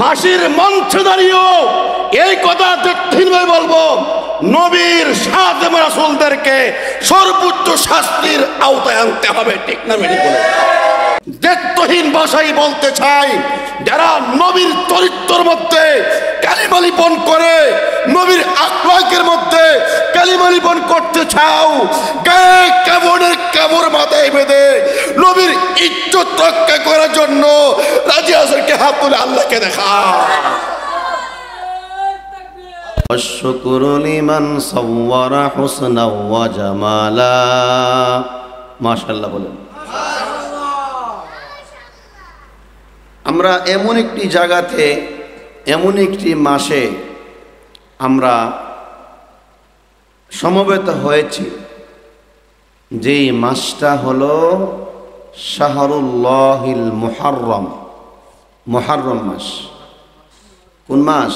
ফাঁসির মঞ্চে দাঁড়িয়েও এই কথা ঠিকভাবে বলবো, নবীর সাহায্যে রাসূলদেরকে সর্বোচ্চ শাস্তির আওতায় আনতে হবে, ঠিক না বেঠিক বলে? দায়িত্বহীন ভাষাই বলতে চাই, যারা নবীর চরিত্রের মধ্যে কালিমা লিপন করে, নবীর আখলাকের মধ্যে কালিমা লিপন করতে চাও, গায়ে কাবনের কাবর মাথায় বেঁধে নবীর ইজ্জত রক্ষা করার জন্য রাজি আছেনকে হাত তুলে আল্লাহকে দেখা। আশ-শুকরু লিমান সাওয়ারা হুসনা ওয়া জামালা। মাশাআল্লাহ বলেন। আমরা এমন একটি জায়গাতে, এমন একটি মাসে আমরা সমবেত হয়েছি, যেই মাসটা হলো শাহরুল্লাহিল মুহাররম, মুহাররম মাস। কোন মাস?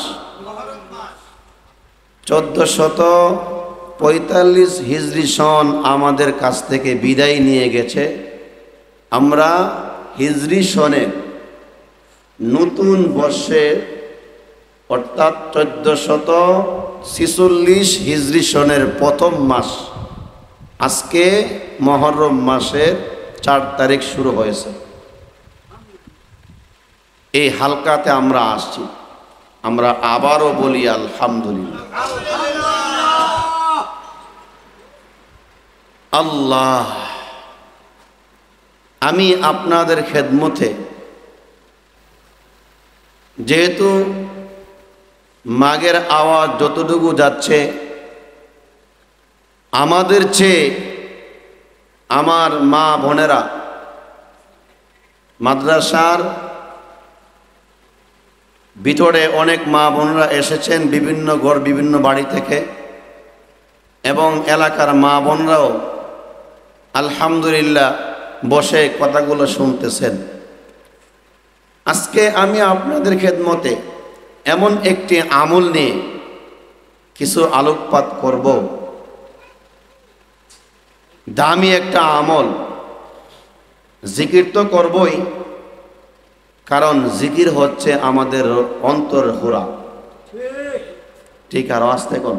1445 হিজরি সন আমাদের কাছ থেকে বিদায় নিয়ে গেছে। আমরা হিজরি সনে নতুন বর্ষে অর্থাৎ 1446 হিজরি সনের প্রথম মাস, আজকে মুহররম মাসের 4 তারিখ শুরু হয়েছে। এই হালকাতে আমরা আসছি, আমরা আবারও বলি আলহামদুলিল্লাহ। আল্লাহ, আমি আপনাদের খেদমতে, যেহেতু মাগের আওয়াজ যতটুকু যাচ্ছে, আমাদের চেয়ে আমার মা বোনেরা মাদ্রাসার ভিতরে অনেক মা বোনেরা এসেছেন বিভিন্ন ঘর, বিভিন্ন বাড়ি থেকে, এবং এলাকার মা বোনরাও আলহামদুলিল্লাহ বসে কথাগুলো শুনতেছেন। আজকে আমি আপনাদের খেদমতে এমন একটি আমল নিয়ে কিছু আলোকপাত করব। দামি একটা আমল, জিকির তো করবই, কারণ জিকির হচ্ছে আমাদের অন্তর খোরা। ঠিক, আর আস্তে কোন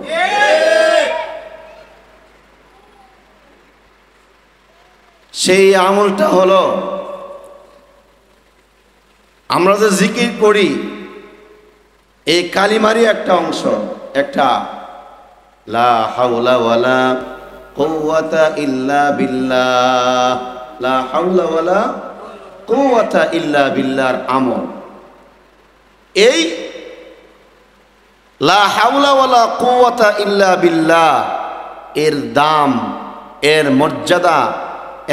সেই আমলটা হলো, আমরা যে জিকির করি এই কালিমারই একটা অংশ, একটা লা হাওলা ওয়ালা কুওয়াতা ইল্লা বিল্লাহ, লা হাওলা ওয়ালা কুওয়াতা ইল্লা বিল্লাহর আমল। এই লা হাওলা ওয়ালা কুওয়াতা ইল্লা বিল্লাহ এর দাম, এর মর্যাদা,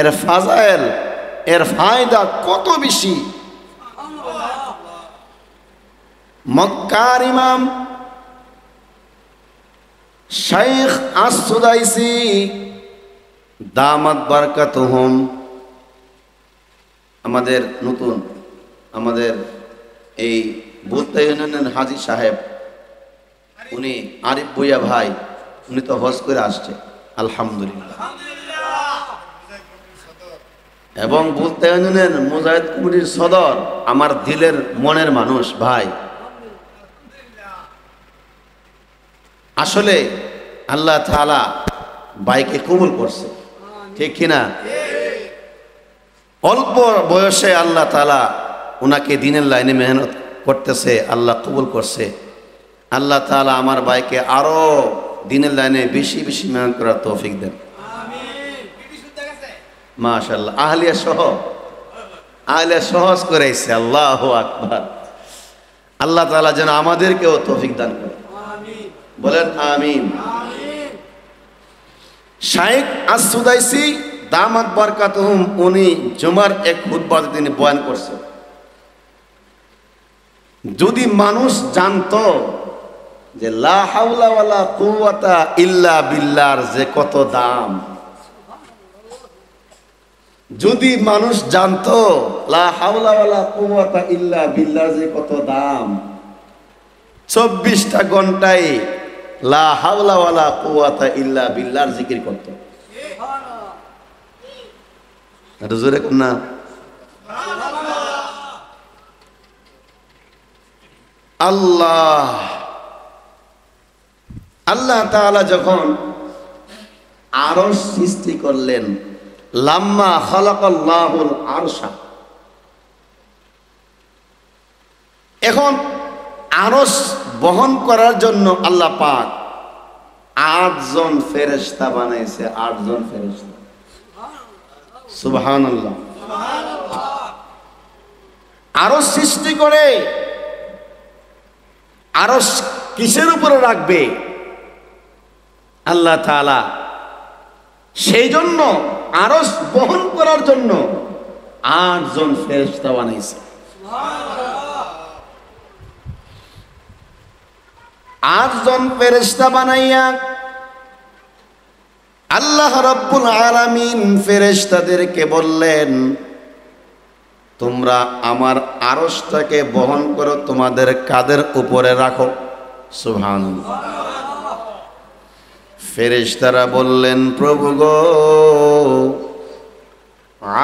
এর ফাজাইল, এর ফায়দা কত বেশি। মক্কার ইমাম শাইখ আস-সুদাইসি দামাত বারাকাতুহুম, আমাদের নতুন, আমাদের এই বুলতা ইউনিয়নের হাজী সাহেব, উনি আরিফ ভুইয়া ভাই, উনি তো হজ করে আসছে আলহামদুলিল্লাহ, এবং বুলতা ইউনিয়নের মুজাহিদ কমিটির সদর, আমার দিলের মনের মানুষ ভাই। আসলে আল্লাহ তাআলা ভাইকে কবুল করছে, ঠিক কিনা? অল্প বয়সে আল্লাহ তাআলা ওনাকে দিনের লাইনে মেহনত করতেছে, আল্লাহ কবুল করছে। আল্লাহ তাআলা আমার ভাইকে আরো দিনের লাইনে বেশি বেশি মেহনত করার তৌফিক দেন, মাশাআল্লাহ। আহলিয়া সহ, আহলিয়া সহজ করেছে, আল্লাহু আকবার। আল্লাহ তাআলা যেন আমাদেরকেও তৌফিক দান করে, বলেন আমিন। শাইখ আস-সুদাইসি দামাত বারাকাতুহুম, উনি জুমার এক খুতবাতে তিনি বয়ান করছেন, যদি মানুষ জানতো যে লা হাওলা ওয়ালা কুওয়াতা ইল্লা বিল্লাহর যে কত দাম, যদি মানুষ জানতো লা হাওলা ওয়ালা কুওয়াতা ইল্লা বিল্লাহর যে কত দাম, 24টা ঘন্টায় লা হাওলা ওয়ালা কুওয়াতা ইল্লা বিল্লাহর জিকির করত। এটা জোরে কোন না? আল্লাহ আল্লাহ তাআলা যখন আরশ সৃষ্টি করলেন, লাম্মা খালাকাল্লাহুল আরশা, এখন আরশ বহন করার জন্য আল্লাহ পাক 8 জন ফেরেশতা বানাইছে। 8 জন ফেরেশতা, সুবহানাল্লাহ। আরশ সৃষ্টি করে আরশ কিসের উপরে রাখবে আল্লাহ তাআলা? সেই জন্য আরশ বহন করার জন্য 8 জন ফেরেশতা বানাইছে। 8 জন ফেরেশতা বানাইয়া আল্লাহ রাব্বুল আলামিন ফেরেশতাদেরকে বললেন, তোমরা আমার আরশটাকে বহন করো, তোমাদের কাঁধের উপরে রাখো। সুবহানাল্লাহ। ফেরেশতারা বললেন, প্রভু গো,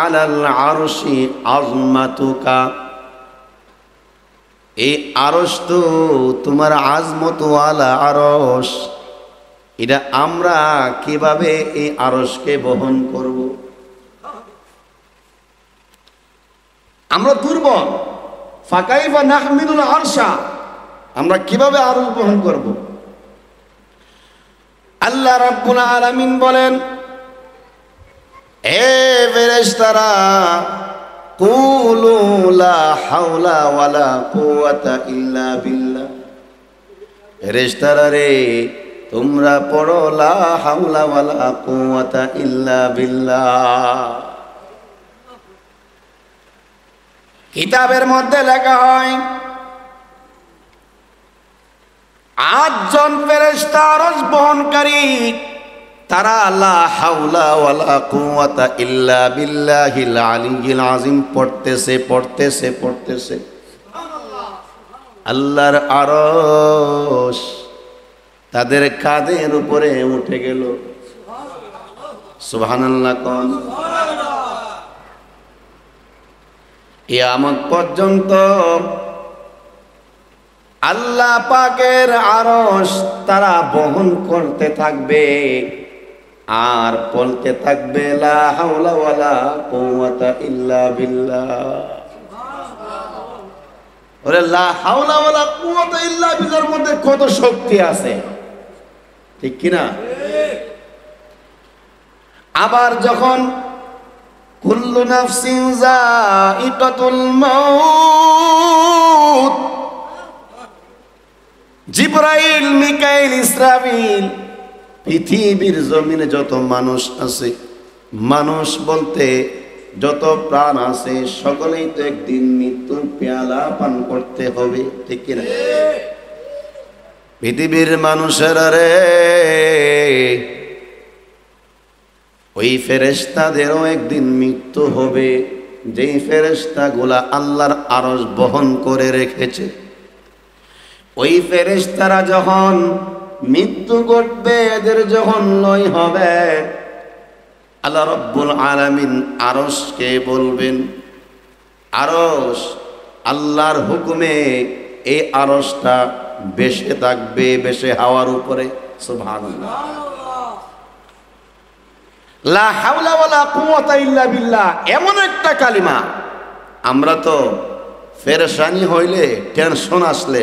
আলাল আরশি আযমাতুকা, এই আরশ তো তোমার আজমত ওয়ালা আরশ, এটা আমরা কিভাবে এই আরশকে বহন করব? আমরা দুর্বল। ফাকাইফা নাহমিলুল আরশা, আমরা কিভাবে আরশ বহন করব? আল্লাহ রাব্বুল আলামিন বলেন, হে ফেরেশতারা, কুলু লা হাওলা ওয়ালা কুওয়াতা ইল্লা বিল্লাহ। ফেরেশতারা রে, তোমরা পড়ো লা হাওলা ওয়ালা কুওয়াতা ইল্লা বিল্লাহ। কিতাবের মধ্যে লেখা হয় 8 জন ফেরেশতা আরশ বহনকারী, তারা লা হাওলা ওয়ালা কুওয়াতা ইল্লা বিল্লাহিল আলিয়্যিল আযীম পড়তেছে। আল্লাহর আরশ তাদের কাঁধের উপরে উঠে গেল। সুবহানাল্লাহ। কোন কিয়ামত পর্যন্ত আল্লাহ পাকের আরশ তারা বহন করতে থাকবে আর বলতে থাকবে, লা হাওলা ওয়ালা কুওয়াতা ইল্লা বিল্লাহ। ওরে লা হাওলা ওয়ালা কুওয়াতা ইল্লা বিল্লাহর মধ্যে কত শক্তি আছে, ঠিক কি না? আবার যখন কুল্লু নাফসিন যায়িকাতুল মাউত, জিবরাইল, মিকাইল, ইসরাফিল, পৃথিবীর জমিনে যত মানুষ আছে, মানুষ বলতে যত প্রাণ আছে, সকলেই তো একদিন মৃত্যুর পেয়ালা পান করতে হবে, ঠিক কিনা? পৃথিবীর মানুষেরা রে, ওই ফেরেশতাদেরও একদিন মৃত্যু হবে, যেই ফেরেশতাগুলা আল্লাহর আরশ বহন করে রেখেছে। ওই ফেরেশতারা যখন মৃত্যু ঘটবে, এদের যখন লয় হবে, আল্লাহ রাব্বুল আলামিন আরশকে বলবেন, আরশ আল্লাহর হুকুমে এই আরশটা বেশে থাকবে, বেশে হাওয়ার উপরে। সুবহানাল্লাহ। লা হাওলা ওয়ালা কুওয়াতা ইল্লা বিল্লাহ এমন একটা কালিমা, আমরা তো পেরেশানি হইলে, টেনশন আসলে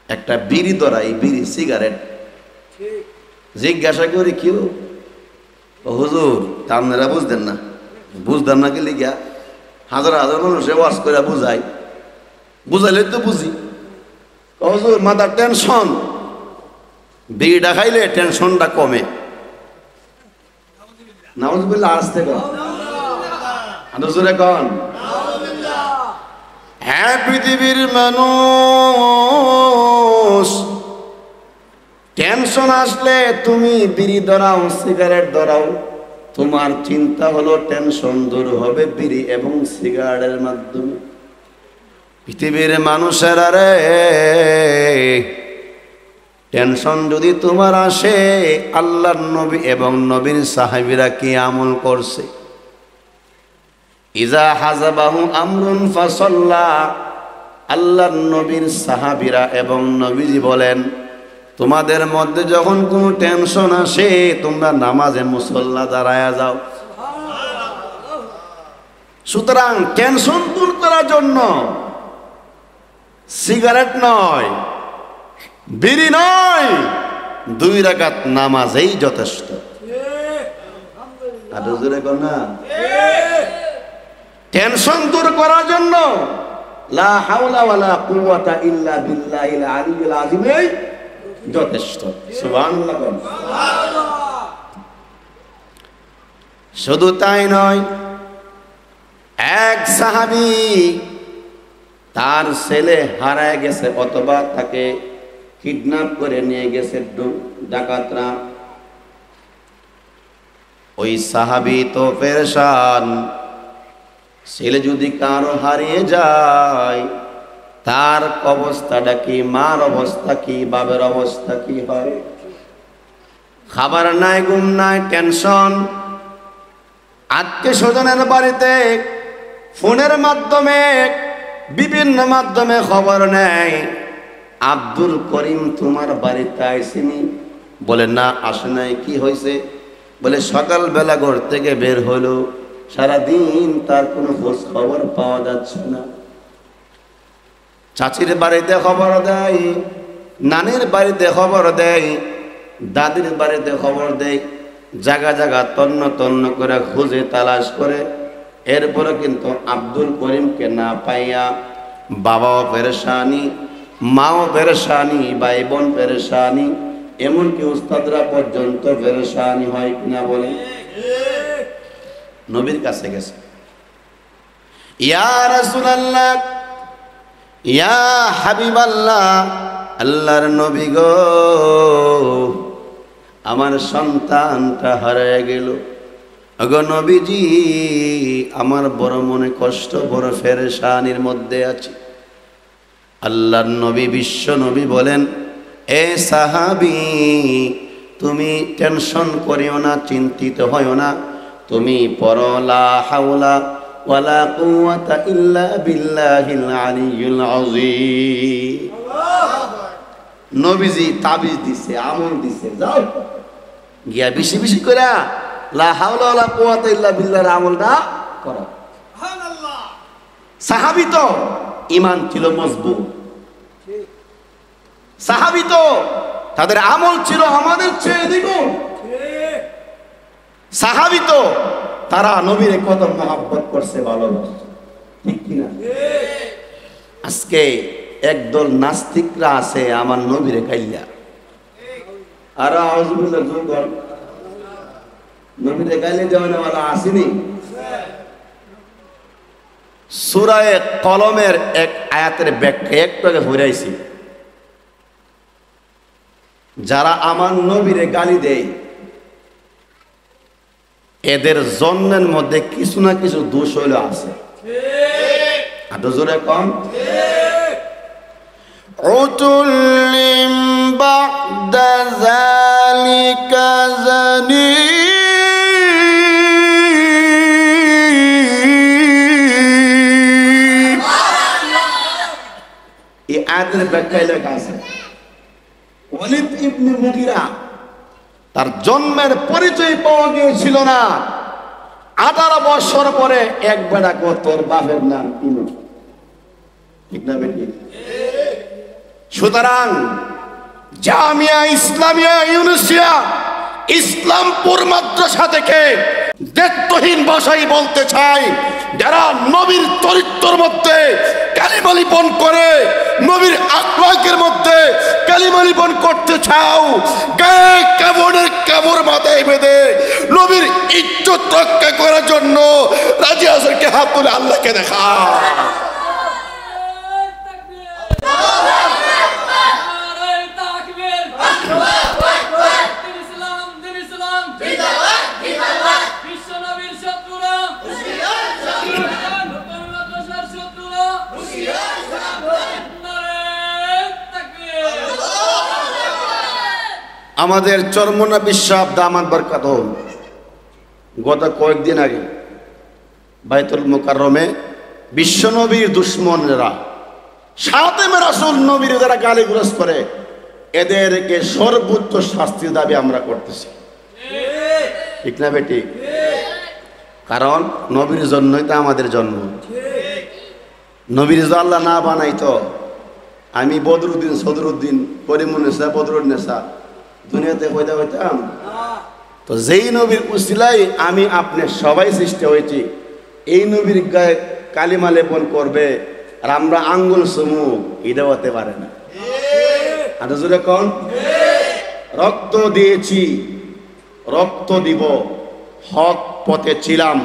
একটা বিড়ি ধরাই, বিড়ি সিগারেট, জিজ্ঞাসা করি কেউ, হুজুর তা আপনারা বুঝতেন না, বুঝতাম না কি লিখা হাজার হাজার মানুষে ওয়াজ করে বুঝাই, বুঝাইলে তো বুঝি। হুজুর মাথার টেনশন, বিড়িটা খাইলে টেনশনটা কমে। নাউজুবিল্লাহ। আসতে কন হ্যাঁ, পৃথিবীর মানুষ টেনশন আসলে তুমি বিড়ি ধরাও, সিগারেট ধরাও, তোমার চিন্তা হলো টেনশন দূর হবে বিড়ি এবং সিগারেটের মাধ্যমে। পৃথিবীর মানুষেরা রে, টেনশন যদি তোমার আসে, আল্লাহর নবী এবং নবীর সাহাবীরা কি আমল করছে? ইজা হাযাবাহু আমরুন ফাসাল্লা, আল্লাহর নবীর সাহাবীরা এবং নবীজি বলেন, তোমাদের মধ্যে যখন কোনো টেনশন আসে তোমরা নামাজে মুসল্লা দাঁড়ায়া যাও। সুতরাং টেনশন দূর করার জন্য সিগারেট নয়, বিড়ি নয়, 2 রাকাত নামাজেই যথেষ্ট। আর জোরে কর না। টেনশন দূর করার জন্য লা হাওলা ওয়ালা কুওয়াতা ইল্লা বিল্লাহিল আলিয়্যিল আযীম যথেষ্ট। সুবহানাল্লাহ। শুধু তাই নয়, এক সাহাবী তার ছেলে হারায় গেছে অথবা তাকে কিডন্যাপ করে নিয়ে গেছে ডাকাতরা। ওই সাহাবী তো পেরেশান, ছেলে যদি কারো হারিয়ে যায় তার অবস্থাটা কি, মার অবস্থা কি, বাবার অবস্থা কি হয়। খাবার নাই, ঘুম নাই, টেনশন। আত্মীয় স্বজনের বাড়িতে ফোনের মাধ্যমে বিভিন্ন মাধ্যমে খবর নেয়, আব্দুল করিম তোমার বাড়িতে আইসিনি? বলে না, আসে নাই। কি হয়েছে? বলে সকালবেলা ঘর থেকে বের হলো, সারাদিন তার কোনো খোঁজ খবর পাওয়া যাচ্ছে না। চাচির বাড়িতে খবর দেয়, নানির বাড়িতে খবর দেয়, দাদির বাড়িতে খবর দেয়, জায়গা জায়গা তন্ন তন্ন করে খুঁজে তালাশ করে, এরপরে কিন্তু আব্দুল করিমকে না পাইয়া বাবাও পেরেশানি, মাও পেরেশানি, ভাই বোন পেরেশানি, এমনকি উস্তাদরা পর্যন্ত পেরেশানি হয় কিনা বলে। নবীর কাছে গেছে, ইয়া রাসূলুল্লাহ, ইয়া হাবিবাল্লাহ, আল্লাহর নবী গো, আমার সন্তানটা হারিয়ে গেল। আগো নবীজি, আমার বড় মনে কষ্ট, বড় পেরেশানির মধ্যে আছি। আল্লাহর নবী, বিশ্ব নবী বলেন, এ সাহাবী, তুমি টেনশন করিও না, চিন্তিত হইও না, তুমি পড়ো লা হাওলা ওয়ালা কুওয়াতা ইল্লা বিল্লাহিল আলিয়্যিল আযীম। নবীজি তাবিজ দিছে, আমল দিছে, যাও গিয়া বেশি বেশি করে লা হাওলা ওয়ালা কুওয়াতা ইল্লা বিল্লাহর আমলটা করো। সুবহানাল্লাহ। সাহাবী তো ঈমান ছিল মজবুত, সাহাবী তো তাদের আমল ছিল আমাদের চেয়ে দ্বিগুণ। সাহাবী তো তারা নবীর কত মহব্বত করছে, ভালোবাসছে, ঠিক কিনা? আজকে একদল নাস্তিকরা আছে আমার নবীরে কাইল্লা, আর আউযুবিল্লাহ জোর কর, নবীরে কাইলে দেওয়ানেওয়ালা আসেনি। সূরা কলমের এক আয়াতের ব্যাখ্যা একটু আগে ঘুরাইছি, যারা আমার নবীরে গালি দেয় এদের জন্মের মধ্যে কিছু না কিছু দোষ হইল আছে। আরো জোরে কম। উতুল্লিম বা'দা যালিকা জানিম। এই আয়াতের ব্যাখ্যায় লেখা আছে, ওয়ালিদ ইবনে মুগীরা তার জন্মের পরিচয় পাওয়া গিয়েছিল না, 18 বছর পরে এক বেটা কো তোর বাপের নাম কি, ঠিক না বেটি? সুতরাং জামিয়া ইসলামিয়া ইউনিসিয়া ইসলামপুর মাদ্রাসা থেকে দায়িত্বহীন ভাষায় বলতে চাই, যারা নবীর চরিত্রের মধ্যে কালিমা লিপন করে, নবীর আখলাকের মধ্যে কালিমা লিপন করতে চাও, গায়ে কাবরের কাবর মাথায় বেঁধে নবীর ইজ্জত রক্ষা করার জন্য রাজি আছেনকে হাত তুলে আল্লাহকে দেখা। আমাদের চরমনা বিশ্বাস দামাত বরকত গত কয়েকদিন আগে বাইতুল মুকাররমে বিশ্বনবীর দুশ্মনরা সাতেমে রাসূল নবীর যারা গালিগালাজ করে এদেরকে সর্বোচ্চ শাস্তির দাবি আমরা করতেছি, ঠিক না বেটি? কারণ নবীর জন্যই তো আমাদের জন্ম। নবীর যদি আল্লাহ না বানাইতো, আমি বদরুদ্দিন সদরুদ্দিন করিমুন্নেসা বদরুন্নেসা দুনিয়াতে পয়দা হইতাম? তো যেই নবীর উসিলাই আমি আপনি সবাই সৃষ্টি হয়েছি, এই নবীর গায়ে কালিমা লেপন করবে আর আমরা আঙ্গুল চুমু, এটা হতে পারে না। আর জোরে কোন? রক্ত দিয়েছি, রক্ত দিব, হক পথে ছিলাম,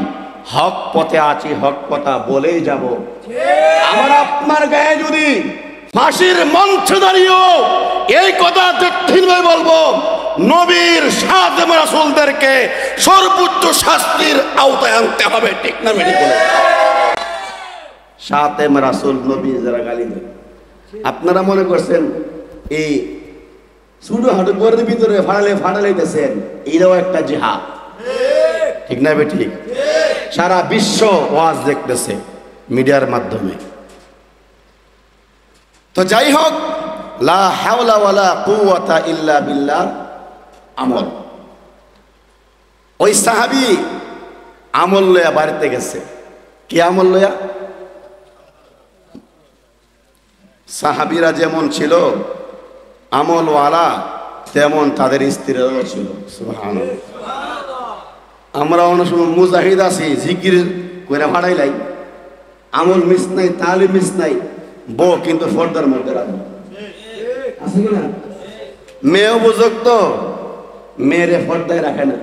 হক পথে আছি, হক কথা বলেই যাব। আমার আপনার গায়ে যদি ফাঁসির মঞ্চে দাঁড়িয়েও এই কথা ঠিকভাবে বলবো, নবীর সাতেমে রাসূলদেরকে সর্বোচ্চ শাস্তির আওতায় আনতে হবে, ঠিক না বেটি বলে? সাতেমে রাসূল নবী যারা গালি দেয়, আপনারা মনে করছেন এই ছোট হাঁটু ঘরের ভিতরে ফাটালাইতেছেন, এইটাও একটা জিহাদ, ঠিক না বেটি? সারা বিশ্ব ওয়াজ দেখতেছে মিডিয়ার মাধ্যমে। তো যাই হোক, লা হাওলা ওয়ালা কুওয়াতা ইল্লা বিল্লাহ আমল। ওই সাহাবী আমল লয়া বাড়িতে গেছে। কি আমল লয়া? সাহাবীরা যেমন ছিল আমলওয়ালা, তেমন তাদের স্ত্রীরাও ছিল। সুবহানাল্লাহ। আমরা অনেক সময় মুজাহিদ আছি, জিকির করে ভাড়াইলাই, আমল মিস নাই, তালিম মিস নাই, বউ কিন্তু ফর্দার মধ্যে রাখে, আছে কিনা? মেয়েও বুঝুক তো, মেয়েরে ফর্দায় রাখে না।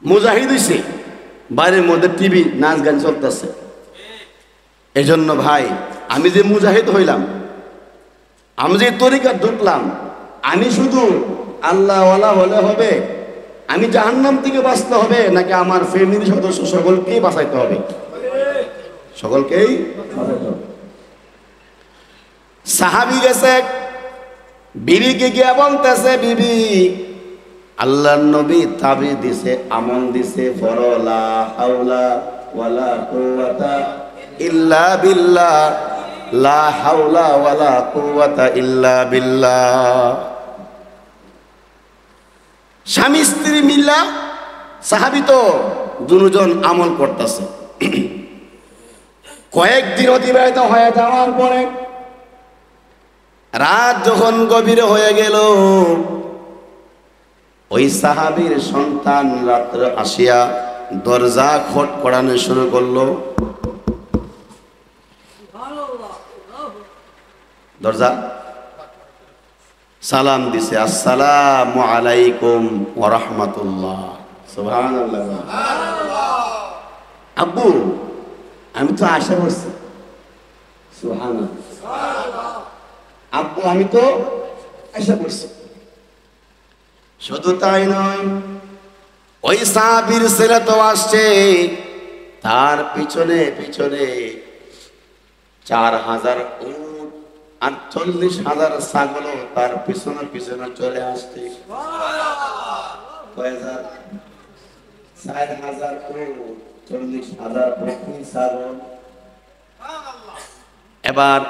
মুজাহিদ হইছে, বাড়ির মধ্যে টিভি নাচ গান চলতেছে। এই জন্য ভাই, আমি যে মুজাহিদ হইলাম, আমি যে তরিকা ঢুকলাম, আমি শুধু আল্লাহওয়ালা হলে হবে? আমি জাহান্নাম থেকে বাঁচতে হবে, নাকি আমার ফ্যামিলি সদস্য সকলকেই বাঁচাইতে হবে? সকলকেই বাঁচাইতে হবে। সাহাবী গেছে, বিবিকে গিয়া বলতেছে, বিবি আল্লাহর নবী তাবিজ দিছে, আমল দিছে, ফরলা হাওলা ওয়ালা কুওয়াতা ইল্লা বিল্লাহ, লা হাওলা ওয়ালা কুওয়াতা ইল্লা বিল্লাহ। স্বামী স্ত্রী মিল্লা, সাহাবী তো দুজন আমল করতেছে। কয়েকদিন অতিবাহিত হয়ে যাওয়ার পরে রাত যখন গভীর হয়ে গেল, ওই সাহাবীর সন্তান রাত্র আসিয়া দরজা খটখটানো শুরু করলো। দরজা সালাম দিছে, আসসালামু আলাইকুম ওয়া রাহমাতুল্লাহ। সুবহানাল্লাহ। আব্বু আমি তো আশা করছি। সুবহানাল্লাহ। আব্বু আমি তো আশা করছি। শুধু তাই নয়, ওই সাহাবীর ছেলে তো আসছে, তার পিছনে পিছনে 4000 উট আর 40,000 ছাগল তার পিছনে পিছনে চলে আসছে। 4000 উট, 40,000 বকরি ছাগল। এবার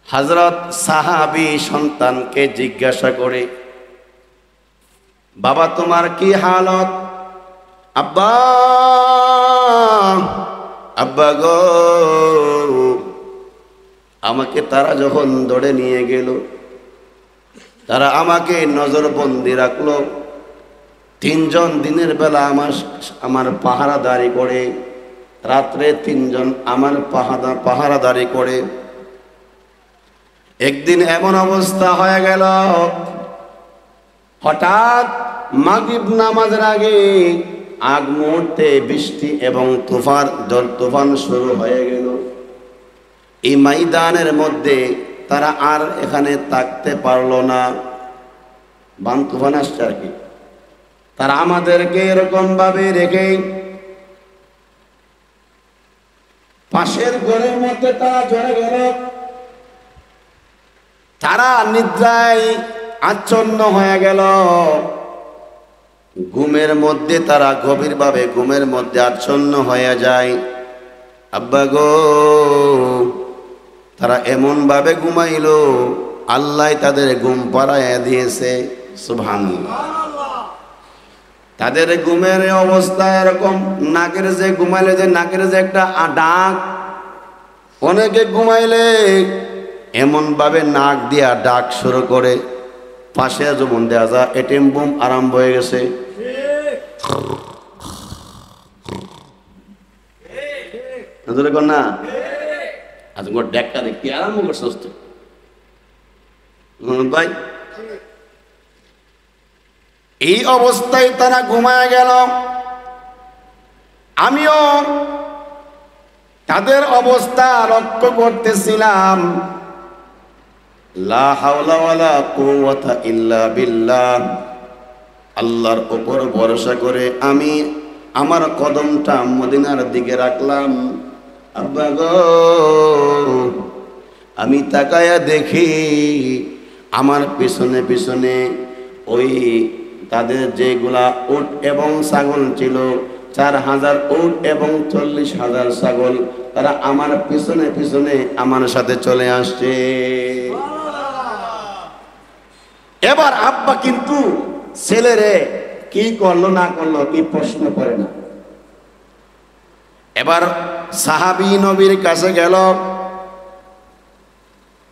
হযরত সাহাবী সন্তানকে জিজ্ঞাসা করে, বাবা তোমার কি হালত? আব্বা, আব্বা গো, আমাকে তারা যখন ধরে নিয়ে গেল, তারা আমাকে নজরবন্দি রাখলো। 3 জন দিনের বেলা আমার পাহারাদারি করে, রাত্রে 3 জন আমার পাহারাদারি করে। একদিন এমন অবস্থা হয়ে গেল, হঠাৎ মাগরিব নামাজের আগে আগ মুহূর্তে বৃষ্টি এবং তুফান শুরু হয়ে গেল। এই ময়দানের মধ্যে তারা আর এখানে থাকতে পারলো না, বান তুফান আসছে আর কি। তারা আমাদেরকে এরকম ভাবে রেখে পাশের ঘরের মধ্যে তারা চলে গেল। তারা নিদ্রায় আচ্ছন্ন হয়ে গেল। ঘুমের মধ্যে তারা গভীরভাবে ঘুমের মধ্যে আচ্ছন্ন হয়ে যায়। আব্বা গো, তারা এমনভাবে ঘুমাইল, আল্লাহ তাদের ঘুম পাড়াইয়া দিয়েছে। সুবহানাল্লাহ। তাদের ঘুমের অবস্থা এরকম, নাকের যে ঘুমাইলে যে নাকের যে একটা ডাক, অনেকে ঘুমাইলে এমনভাবে নাক দিয়া ডাক শুরু করে, পাশে যেমন দেওয়া যায় এটিএম বুম আরম্ভ হয়ে গেছে। না আজ ডেকা দেখতে আরম্ভ করছে ভাই। এই অবস্থায় তারা ঘুমায় গেল। আমিও তাদের অবস্থা লক্ষ্য করতেছিলাম। লা হাওলা ওয়ালা কুওয়াতা ইল্লা বিল্লাহ। আল্লাহর উপর ভরসা করে আমি আমার কদমটা মদিনার দিকে রাখলাম। আব্বা গো, আমি তাকায়া দেখি আমার পিছনে পিছনে ওই তাদের যেগুলা উট এবং ছাগল ছিল, 4000 উট এবং 40,000 ছাগল, তারা আমার পিছনে পিছনে আমার সাথে চলে আসছে। এবার আব্বা কিন্তু ছেলেরে কি করলো না করলো কি প্রশ্ন করে না। এবার সাহাবী নবীর কাছে গেল।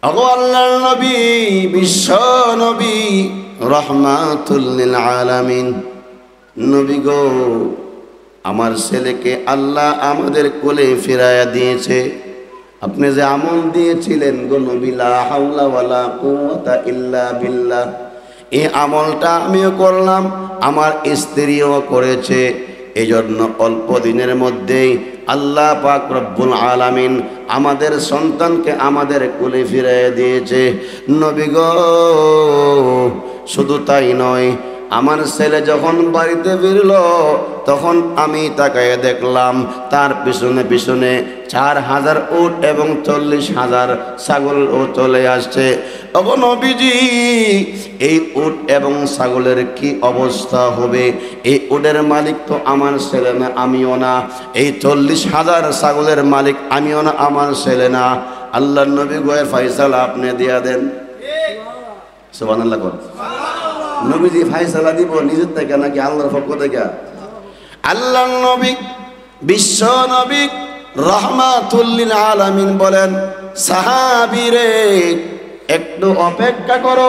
ওগো আল্লাহর নবী, বিশ্ব নবী, রাহমাতুল লিল আলামিন, নবী গো, আমার ছেলেকে আল্লাহ আমাদের কোলে ফিরাইয়া দিয়েছে। আপনি যে আমল দিয়েছিলেন গো নবী, লা হাওলা ওয়ালা কুওয়াতা ইল্লা বিল্লাহ, এই আমলটা আমিও করলাম, আমার স্ত্রীও করেছে। এই জন্য অল্প দিনের মধ্যেই আল্লাহ পাক রব্বুল আলামিন আমাদের সন্তানকে আমাদের কোলে ফিরিয়ে দিয়েছে। নবী গো, শুধু তাই নয়, আমার ছেলে যখন বাড়িতে ফিরল তখন আমি তাকায় দেখলাম তার পিছনে পিছনে 4000 উট এবং 40,000 ছাগল ও চলে আসছে। ওগো নবীজি, এই উট এবং ছাগলের কি অবস্থা হবে? এই উটের মালিক তো আমার ছেলে না, আমিও না। এই 40,000 ছাগলের মালিক আমিও না, আমার ছেলে না। আল্লাহর নবী গোয়ের ফয়সালা আপনি দিয়া দেন। সুবহানাল্লাহ। নবীজি ফায়সালা দিব নিজের থেকে নাকি আল্লাহর পক্ষ থেকে? আল্লাহর নবী, বিশ্ব নবী, রাহমাতুল লিল আলামিন বলেন, সাহাবীরে একটু অপেক্ষা করো,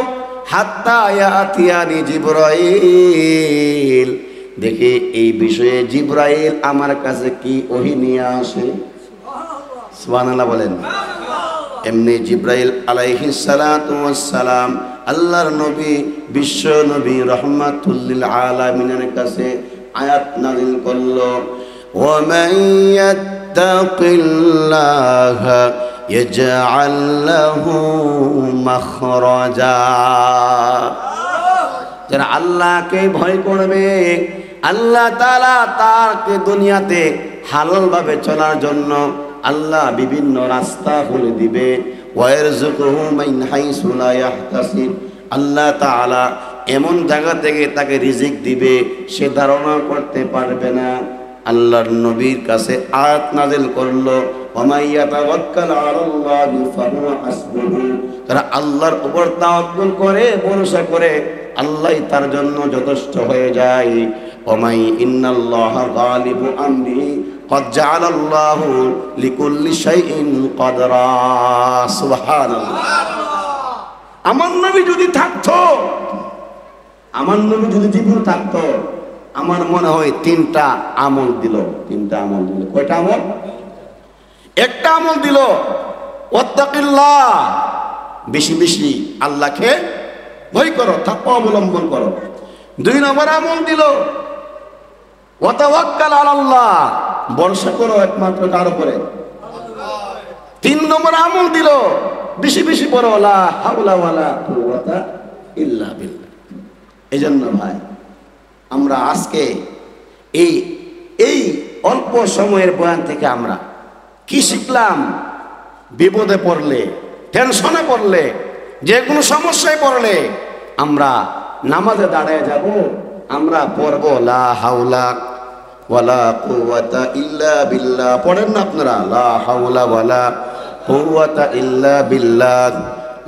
হাত্তা ইয়াতিয়ানি জিবরাইল, দেখি এই বিষয়ে জিবরাইল আমার কাছে কি ওহী নিয়ে আসে। সুবহানাল্লাহ বলেন। এমনি জিবরাইল আলাইহিস সালাতু ওয়াস সালাম আল্লাহর নবী, বিশ্ব নবী, রাহমাতুল লিল আলামিনের কাছে আয়াত নাযিল করলো, ওয়া মান ইয়াত্তাকিল্লাহা ইয়াজআল লাহু মাখরাজা। যারা আল্লাহকে ভয় করবে, আল্লাহ তাআলা তাকে দুনিয়াতে হালালভাবে চলার জন্য আল্লাহ বিভিন্ন রাস্তা খুলে দিবে। ওয়ারযুকুহু মিন হাইসু লা ইয়াহতাসিব, আল্লাহ তাআলা এমন জায়গা থেকে তাকে রিজিক দিবে সে ধারণা করতে পারবে না। আল্লাহর নবীর কাছে আয়াত নাযিল করলো, ওয়া মান ইয়াতাওয়াক্কাল আলাল্লাহি ফাহুয়া হাসবুহু। তারা আল্লাহর উপর তাওয়াক্কুল করে, ভরসা করে, আল্লাহই তার জন্য যথেষ্ট হয়ে যায়। ওয়া মান ইন্নাল্লাহা গালিবু আমরিহি কদ জাআলাল্লাহু লিকুল্লি শাইইন কদরা। সুবহানাল্লাহ। আমার নবী যদি থাকতো, আমার নবী যদি জীবন থাকতো, আমার মনে হয় 3টা আমল দিল। 3টা আমল দিল। কয়টা আমল? একটা আমল দিল, ওয়াত্তাকিল্লাহ, বেশি বেশি আল্লাহকে ভয় করো, তাকওয়া অবলম্বন করো। 2 নম্বর আমল দিল, ওয়া তাওয়াক্কাল আলাল্লাহ, ভরসা করো একমাত্র কার উপরে? 3 নম্বর আমল দিল, বেশি বেশি পড়ো, লা হাওলা ওয়ালা কুওয়াতা ইল্লা বিল্লাহ। এজন্য ভাই, আমরা আজকে এই অল্প সময়ের বয়ান থেকে আমরা কি শিখলাম? বিপদে পড়লে, টেনশনে পড়লে, যে কোনো সমস্যায় পড়লে আমরা নামাজে দাঁড়ায় যাব, আমরা পড়ব লা হাওলা ওয়ালা কুওয়াতা ইল্লা বিল্লাহ। পড়েন না আপনারা? লা হাওলা ওয়ালা কুওয়াতা ইল্লা বিল্লাহ,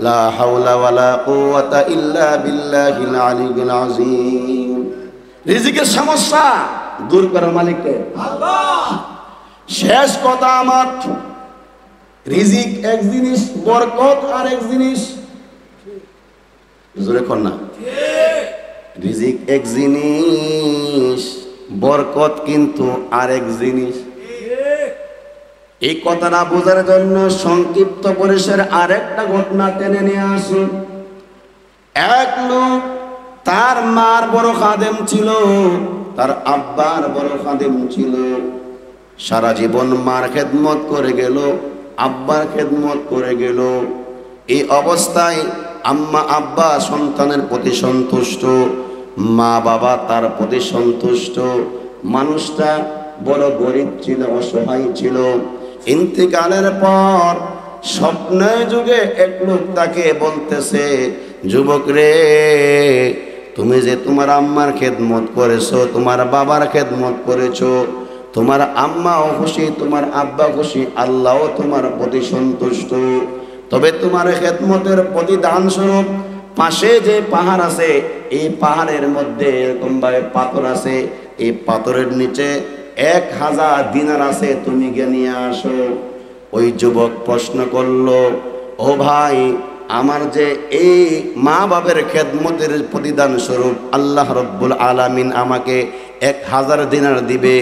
লা হাওলা ওয়ালা কুওয়াতা ইল্লা বিল্লাহিল আলিয়্যিল আযীম। রিজিকের সমস্যা দূর করার মালিককে আল্লাহ। শেষ কথা আমার, রিজিক এক জিনিস, বরকত আরেক জিনিস। জোরে কর না। রিজিক এক জিনিস, বরকত কিন্তু আরেক জিনিস। এই কথাটা বোঝার জন্য সংক্ষিপ্ত পরিসরে আরেকটা ঘটনা টেনে নিয়ে আসি। এক লোক, তার মার বড় খাদেম ছিল, তার আব্বার বড় খাদেম ছিল। সারা জীবন মার খেদমত করে গেল, আব্বার খেদমত করে গেল। এই অবস্থায় আম্মা আব্বা সন্তানের প্রতি সন্তুষ্ট, মা বাবা তার প্রতি সন্তুষ্ট। মানুষটা বড় গরিব ছিল, অসহায় ছিল। ইন্তেকালের পর স্বপ্নে যুগে এক লোক তাকে বলতেছে, যুবক রে, তুমি যে তোমার আম্মার খেদমত করেছো, তোমার বাবার খেদমত করেছো, তোমার আম্মাও খুশি, তোমার আব্বা খুশি, আল্লাহও তোমার প্রতি সন্তুষ্ট। তবে তোমার খেদমতের প্রতিদান স্বরূপ পাশে যে পাহাড় আছে, এই পাহাড়ের মধ্যে এরকম ভাবে পাথর আছে, এই পাথরের নিচে 1000 দিনার আছে, তুমি গিয়ে নিয়ে আসো। ওই যুবক প্রশ্ন করলো, ও ভাই, আমার যে এই মা বাবার খেদমতের প্রতিদান স্বরূপ আল্লাহ রব্বুল আলামিন আমাকে 1000 দিনার দিবে,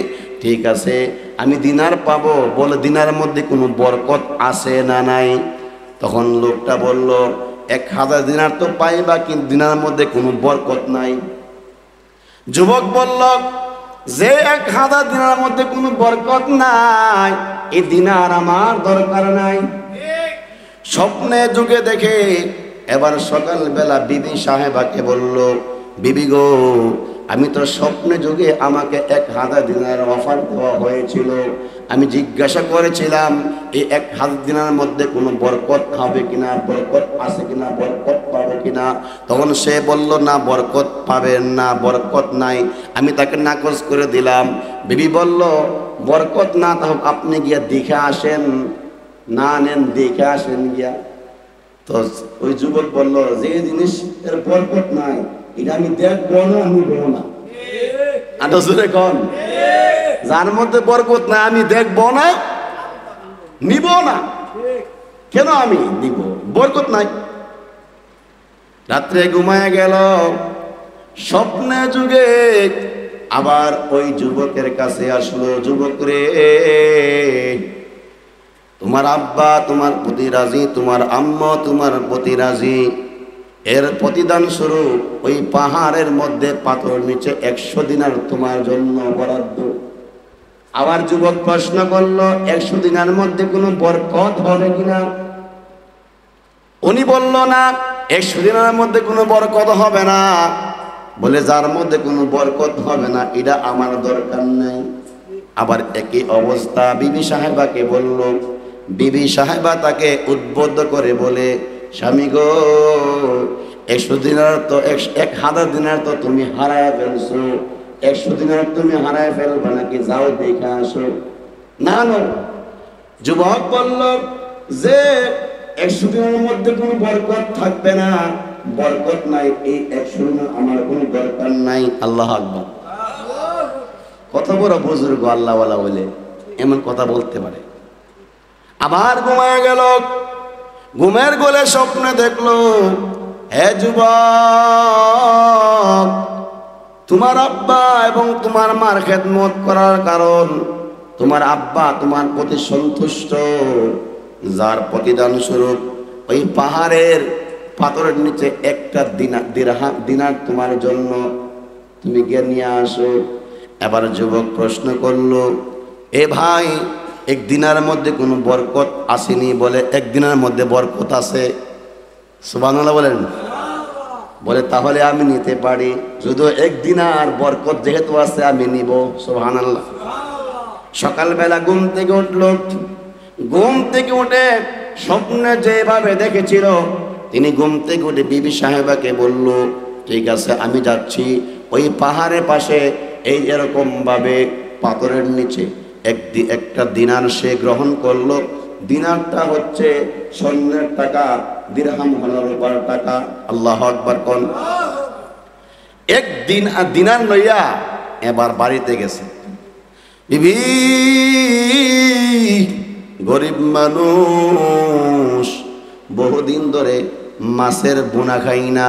ঠিক আছে, আমি দিনার পাবো, বলে দিনার মধ্যে কোনো বরকত আছে না নাই? তখন লোকটা বলল, 1000 দিনার তো পাইবা, কিন্তু দিনার মধ্যে কোনো বরকত নাই। যুবক বলল, যে 1000 দিনার মধ্যে কোনো বরকত নাই, এই দিনার আমার দরকার নাই। স্বপ্নে যুগে দেখে এবার সকালবেলা বিবি সাহেবাকে বলল, বিবি গো, আমি তো স্বপ্নে যুগে আমাকে 1000 দিনার অফার দেওয়া হয়েছিল, আমি জিজ্ঞাসা করেছিলাম এই 1000 দিনার মধ্যে কোনো বরকত হবে কিনা, বরকত আছে কিনা, বরকত পাবে কিনা। তখন সে বলল, না, বরকত পাবেন না, বরকত নাই। আমি তাকে নাকচ করে দিলাম। বিবি বলল, বরকত না, তখন আপনি গিয়া দেখে আসেন, না নেন দেখে আসেন গিয়া। তো ওই যুবক বলল, যে জিনিস এর বরকত নাই, এটা আমি দেখবো না, নিব না। আদর্শে কোন যার মধ্যে বরকত নাই, আমি দেখবো না, নিব না। কেন আমি নিব? বরকত নাই। রাত্রে ঘুমায় গেল। স্বপ্নে যুগে আবার ওই যুবকের কাছে আসলো, যুবক রে, তোমার আব্বা তোমার প্রতি রাজি, তোমার আম্মা তোমার প্রতি রাজি, এর প্রতিদান স্বরূপ ওই পাহাড়ের মধ্যে পাথর নিচে 100 দিনার তোমার জন্য বরাদ্দ। আবার যুবক প্রশ্ন করলো, 100 দিনার মধ্যে কোনো বরকত হবে কিনা? উনি বলল, না, 100 দিনার মধ্যে কোনো বরকত হবে না। বলে, যার মধ্যে কোনো বরকত হবে না, এটা আমার দরকার নাই। আবার একই অবস্থা বিবি সাহেবাকে বলল। বিবি সাহেবা তাকে উদ্বুদ্ধ করে বলে, স্বামী গো, 100 দিনার তো 1000 দিনার তো তুমি হারায় ফেলছো, 100 দিনার তুমি হারায় ফেলবে নাকি, যাও দেখে আসো। না না, যুবক বলল যে 100 দিনের মধ্যে কোনো বরকত থাকবে না, বরকত নাই, এই 100 দিনের আমার কোনো দরকার নাই। আল্লাহ আকবার। কত বড় বুজুর্গ আল্লাহওয়ালা বলে এমন কথা বলতে পারে। আবার ঘুমায় গেল। ঘুমের গোলে স্বপ্নে দেখলো, হে যুবক, তোমার আব্বা এবং তোমার মার খেদমত করার কারণ তোমার আব্বা তোমার প্রতি সন্তুষ্ট, যার প্রতিদান স্বরূপ ওই পাহাড়ের পাথরের নিচে 1 দিনার তোমার জন্য, তুমি গিয়ে নিয়ে আসো। এবার যুবক প্রশ্ন করলো, এ ভাই, 1 দিনার মধ্যে কোনো বরকত আসেনি? বলে, 1 দিনের মধ্যে বরকত আছে। সুবহানাল্লাহ বলেন। বলে, তাহলে আমি নিতে পারি, শুধু 1 দিনার বরকত যেহেতু আছে আমি নিব। সুবহানাল্লাহ। সকালবেলা ঘুম থেকে উঠল। ঘুম থেকে উঠে স্বপ্নে যেভাবে দেখেছিল, তিনি ঘুম থেকে উঠে বিবি সাহেবাকে বলল, ঠিক আছে, আমি যাচ্ছি ওই পাহাড়ের পাশে এই এরকম ভাবে পাথরের নিচে 1 দিনার সে গ্রহণ করলো। দিনারটা হচ্ছে স্বর্ণের টাকা, দিরহাম হলো রূপার টাকা। আল্লাহু আকবার কোন। একদিন আর দিনার লইয়া এবার বাড়িতে গেছে। বিবি, গরিব মানুষ, বহুদিন ধরে মাছের বোনা খাই না,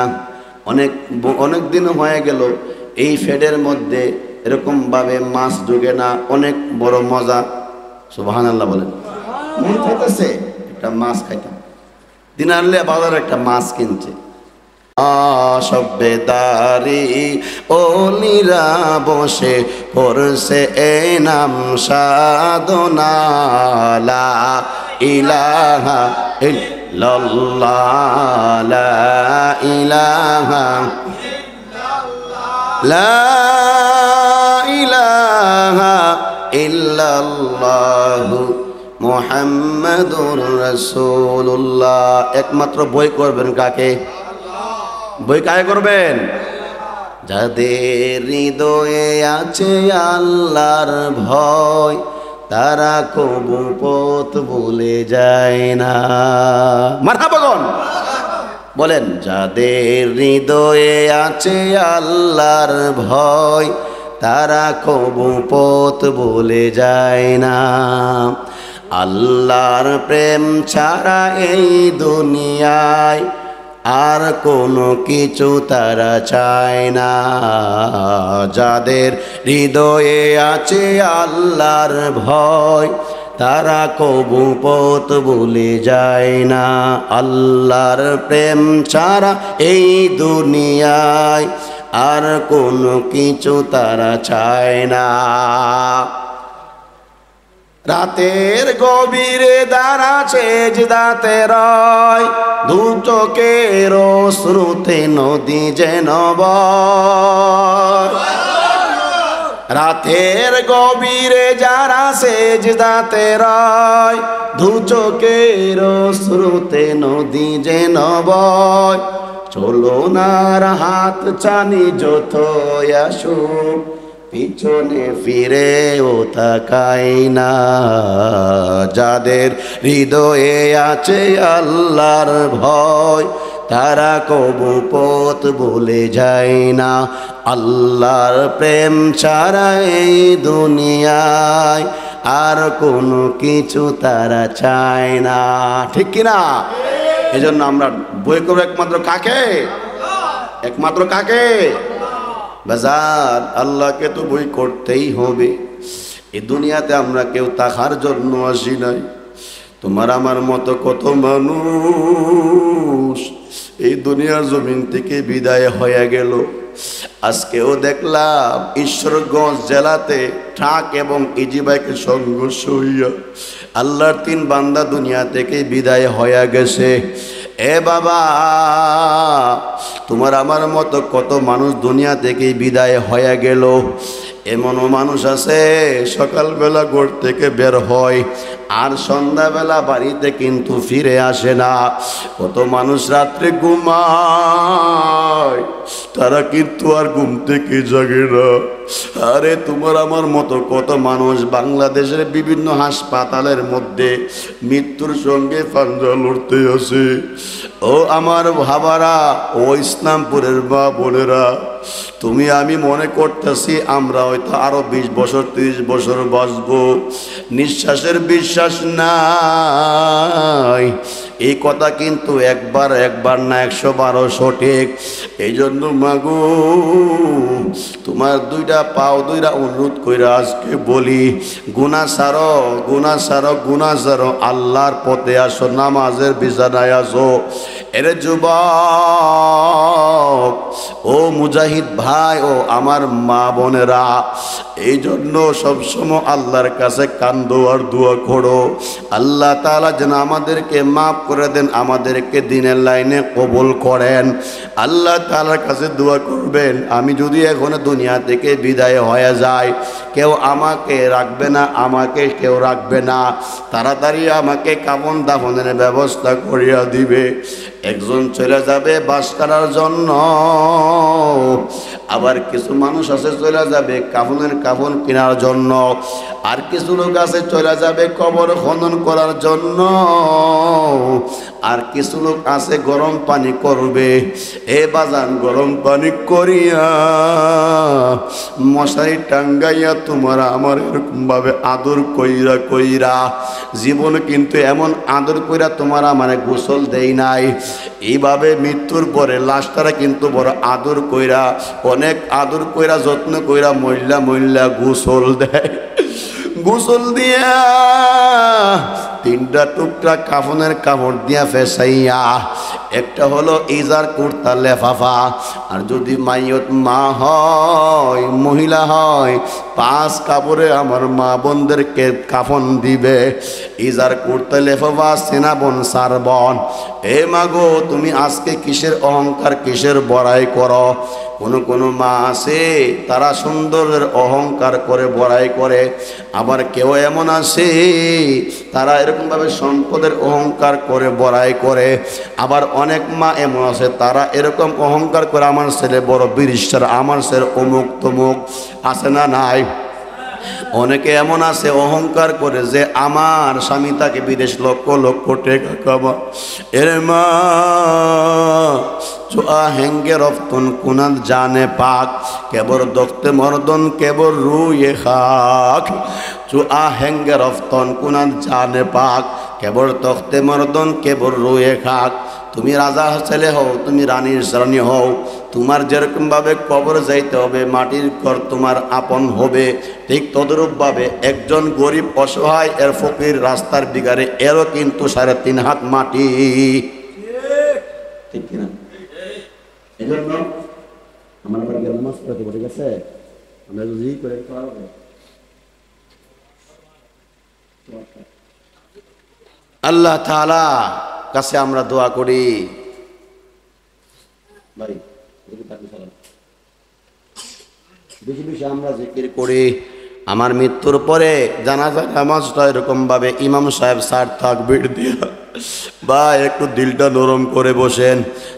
অনেক দিন হয়ে গেল এই ফেডের মধ্যে এরকম ভাবে মাছ ঢুকে না, অনেক বড় মজা। সুবহানাল্লাহ বলেন। মন চাইতেছে একটা মাছ খাইতাম। দিনারলে বাজার একটা মাছ কিনছে। সভ্যতারি ওলিরা বসে করছে এ নাম সাধনা, লা ইলাহা ইল্লাল্লাহ, লা ইলাহা লা ইলাহা ইল্লাল্লাহু মুহাম্মাদুর রাসূলুল্লাহ। একমাত্র বই করবেন কাকে? বই কাকে করবেন? যাদের হৃদয়ে আছে আল্লাহর ভয়, তারা কবু পথ ভুলে যায় না। মারহাবা বলেন। বলেন, যাদের হৃদয়ে আছে আল্লাহর ভয়, তারা কবু পথ ভুলে যায় না। আল্লাহর প্রেম ছাড়া এই দুনিয়ায় আর কোনো কিছু তারা চায় না। যাদের হৃদয়ে আছে আল্লাহর ভয়, তারা কবু পথ ভুলে যায় না। আল্লাহর প্রেম ছাড়া এই দুনিয়ায় আর কোনো কিছু তারা চায় না। রাতের গভীরে দাঁড়া সেজদাতে রয়, দু চোখের শ্রুতে নদী যেন বয়। রাতের গভীরে যারা সেজদাতে রয়, দু চোখের শ্রুতে নদী যেন বয়। চলো নার হাত চানি যত আসুক, পিছনে ফিরে ও তাকাই না। যাদের হৃদয়ে আছে আল্লাহর ভয়, তারা কবু পথ ভুলে যায় না। আল্লাহর প্রেম ছাড়া এই দুনিয়ায় আর কোনো কিছু তারা চায় না। ঠিক কিনা? এই জন্য আমরা বই করবো একমাত্র কাকে? একমাত্র কাকে? বাজার আল্লাহকে তো বই করতেই হবে। এই দুনিয়াতে আমরা কেউ তাকার জন্য আসি নাই। তোমার আমার মতো কত মানুষ এই দুনিয়ার জমিন থেকে বিদায় হয়ে গেল। আজকেও দেখলাম ঈশ্বরগঞ্জ জেলাতে ট্রাক এবং ইজি বাইকের সংঘর্ষ হইয়া আল্লাহর 3 বান্দা দুনিয়া থেকে বিদায় হয়ে গেছে। এ বাবা, তোমার আমার মতো কত মানুষ দুনিয়া থেকে বিদায় হয়ে গেল। এমনও মানুষ আছে সকালবেলা ঘর থেকে বের হয় আর সন্ধ্যাবেলা বাড়িতে কিন্তু ফিরে আসে না। কত মানুষ রাত্রে ঘুমায়, তারা কিন্তু আর ঘুম থেকে জাগে না। আরে তোমার আমার মতো কত মানুষ বাংলাদেশের বিভিন্ন হাসপাতালের মধ্যে মৃত্যুর সঙ্গে পাঞ্জা লড়তে আছে। ও আমার ভাবারা, ও ইসলামপুরের মা বোনেরা, তুমি আমি মনে করতেছি আমরা হয়তো আরো 20 বছর 30 বছর বাঁচবো। নিঃশ্বাসের বিশ্বাস নাই, এই কথা কিন্তু একবার না 112 সঠিক। এই জন্য মাগো, তোমার 2টা পাও 2টা অনুরোধ কইরা আজকে বলি, গুনাহ ছাড়ো, গুনাহ ছাড়ো, গুনাহ ছাড়ো, আল্লাহর পথে আসো, নামাজের বিছানায় আসো। এরে যুবক, ও মুজাহিদ ভাই, ও আমার মা বোনেরা, এই জন্য সবসময় আল্লাহর কাছে কান্দো আর দোয়া করো। আল্লাহ তাআলা যেন আমাদেরকে মাফ করে দেন, আমাদেরকে দিনের লাইনে কবুল করেন। আল্লাহ তাআলার কাছে দোয়া করবেন, আমি যদি এখন দুনিয়া থেকে বিদায় হয়ে যাই, কেউ আমাকে রাখবে না, আমাকে কেউ রাখবে না, তাড়াতাড়ি আমাকে কাফন দাফনের ব্যবস্থা করিয়া দিবে। একজন চলে যাবে বাস করার জন্য, আবার কিছু মানুষ আছে চলে যাবে কাফনের কাফন কেনার জন্য, আর কিছু লোক আছে চলে যাবে কবর খনন করার জন্য, আর কিছু লোক আছে গরম পানি করবে। এ বাজান গরম পানি করিয়া মশারি টাঙ্গাইয়া তোমার আমার এরকম ভাবে আদর কইরা কইরা, জীবন কিন্তু এমন আদর কইরা তোমার আমার গোসল দেই নাই, এইভাবে মৃত্যুর পরে লাশটারা কিন্তু বড় আদর কইরা, অনেক আদর কইরা যত্ন কইরা মহিলা মহিলা গোসল দেয়। গোসল দিয়া তিনটা টুকরা কাফনের কাপড় দিয়া ফেসাইয়া, একটা হলো ইজার কুর্তা লেফাফা, আর যদি মাইয়ত মা হয় মহিলা হয় 5 কাপড়ে আমার মা বোনদেরকে কাফন দিবে। ইজার কুর্তা লেফাফা সেনাবন সারবন। এ মাগো তুমি আজকে কিসের অহংকার কিসের বড়াই করো? কোন মা আছে তারা সুন্দরের অহংকার করে বড়াই করে, আবার কেউ এমন আছে তারা এরকমভাবে সম্পদের অহংকার করে বড়াই করে, আবার অনেক মা এমন আছে তারা এরকম অহংকার করে আমার ছেলে বড় বিরিষ্টার, আমার ছেলে অমুক তমুক, আছে না নাই? অনেকে এমন আছে অহংকার করে যে আমার স্বামী তাকে বিদেশ লক্ষ লক্ষ টাকা কামা। এর মা চোয়া হেঙ্গে রফতন কুনাদ জানে পাক, কেবর দখতে মর্দন কেবর রুয়ে খাক। চোয়া হেঙ্গে রফতন কুনাদ জানে পাক, কেবর তখতে মর্দন কেবর রুয়ে খাক। তুমি রাজা ছেলে হও, তুমি রানীর রানী হও, তোমার যেরকমভাবে কবর যাইতে হবে, মাটির ঘর তোমার আপন হবে, ঠিক তদরূপভাবে একজন গরিব অসহায় এর ফকির রাস্তার বিগারে এরও কিন্তু 3.5 হাত মাটি। ঠিক কিনা? এই জন্য আমার বাড়িতে নামাজ পড়তে পড়ে গেছে, আমরা যদি করে পারবে আল্লাহ তাআলা কাছে আমরা দোয়া করি। ভাই বেশি বেশি আমরা জিকির করি। আমার মৃত্যুর পরে জানাজা নামাজটা এরকম ভাবে ইমাম সাহেব 4 তাকবীর দিয়া, বা একটু দিলটা নরম করে বসেন,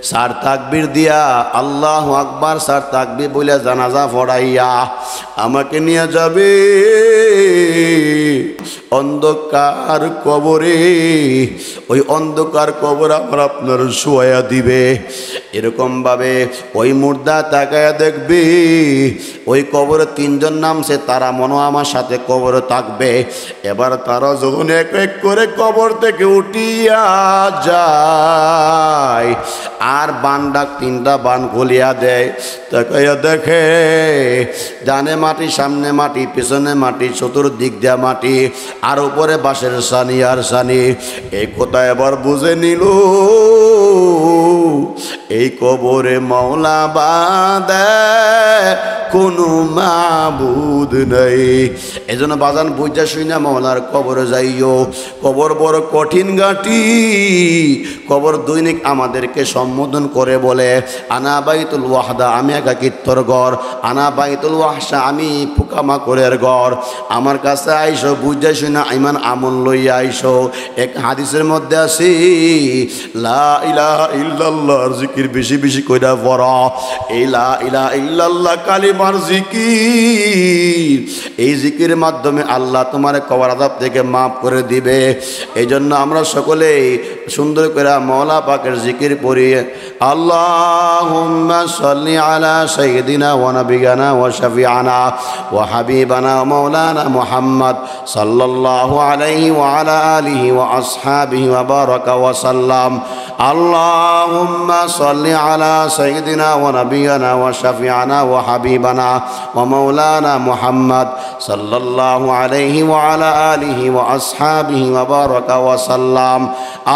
4 তাকবীর দিয়া আল্লাহু আকবার 4 তাকবীর বলে জানাজা পড়াইয়া আমাকে নিয়ে যাবে অন্ধকার কবরে। ওই অন্ধকার কবর আমার আপনার শোয়া দিবে। এরকম ভাবে ওই মুর্দা তাকায়া দেখবে, ওই কবরে 3 জন নামছে, তারা মনে আমার সাথে কবরে থাকবে। এবার তারা যখন এক এক করে কবর থেকে উঠিয়া যায়, আর বানডাক 3টা বান খুলিয়া দেয়, তাকাইয়া দেখে ডানে মাটি, সামনে মাটি, পেছনে মাটি, চতুর্দিক দিয়া মাটি, আর উপরে বাঁশের সানি আর সানি। এই কথা এবার বুঝে নিল এই কবরে মাওলা বাদে কোনো মাবুদ নাই। এজন্য বাজান বুঝা শুই না মাওলার কবরে যাইও। কবর বড় কঠিন ঘাটি। কবর দৈনিক আমাদেরকে সম্বোধন করে বলে, আনা বাইতুল ওয়াহদা, আমি একাকিত্বর ঘর, আনা বাইতুল ওয়াহশা, আমি পোকামাকড়ের ঘর। আমার কাছে আইসো, বুঝা শুই না ইমান আমল লইয়া আইসো। এক হাদিসের মধ্যে আছে লা ইলাহা ইল্লাল্লাহর জিকির বেশি বেশি কইরা পড়ো। এই লা ইলাহা ইল্লাল্লাহ কালিমার জিকির, এই জিকিরের মাধ্যমে আল্লাহ তোমার কবর আযাব থেকে মাফ করে দিবে। এই জন্য আমরা সকলে সুন্দর করে মাওলা পাকের জিকির পড়ি। আল্লাহুম্মা সাল্লি আলা সাইয়্যিদিনা ওয়া নাবিয়িনা ওয়া শাফিআনা ওয়া হাবিবানা মাওলানা মুহাম্মদ সাল্লাল্লাহু আলাইহি ওয়া আলা আলিহি ওয়া আসহাবিহি ওয়া বারাকা ওয়া সাল্লাম। আল্লাহুম্মা সাল্লি আলা সাইয়্যিদিনা ওয়া নাবিয়িনা ওয়া শাফিআনা ওয়া হাবিবানা ওয়া মাওলানা মুহাম্মদ সাল্লাল্লাহু আলাইহি ওয়া আলা আলিহি ওয়া আসহাবিহি ওয়া বারাকা ওয়া সাল্লাম।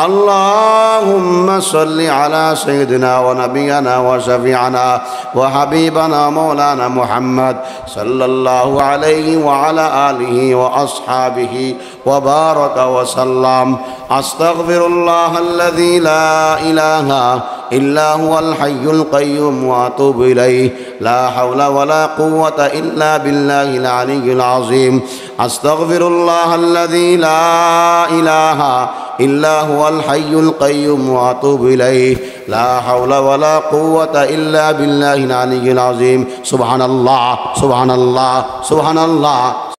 আল্লাহুম্মা সাল্লি আলা সাইয়্যিদিনা ওয়া নাবিয়িনা ওয়া শাফিআনা ওয়া হাবিবানা মাওলানা মুহাম্মদ সাল্লাল্লাহু আলাইহি ওয়া আলা আলিহি ওয়া আসহাবিহি ওয়া বারাকা ওয়া সাল্লাম। আস্তাগফিরুল্লাহাল্লাযী লা ইলাহা ইল্লা হুয়াল হাইয়ুল কাইয়্যুম ওয়া আতুবু ইলাইহি লা হাওলা ওয়ালা কুওয়াতা ইল্লা বিল্লাহিল আলিয়্যিল আযীম। আস্তাগফিরুল্লাহাল্লাযী লা ইলাহা إلا هو الحي القيوم وأتوب إليه لا حول ولا قوة إلا بالله العلي العظيم سبحان الله سبحان الله سبحان الله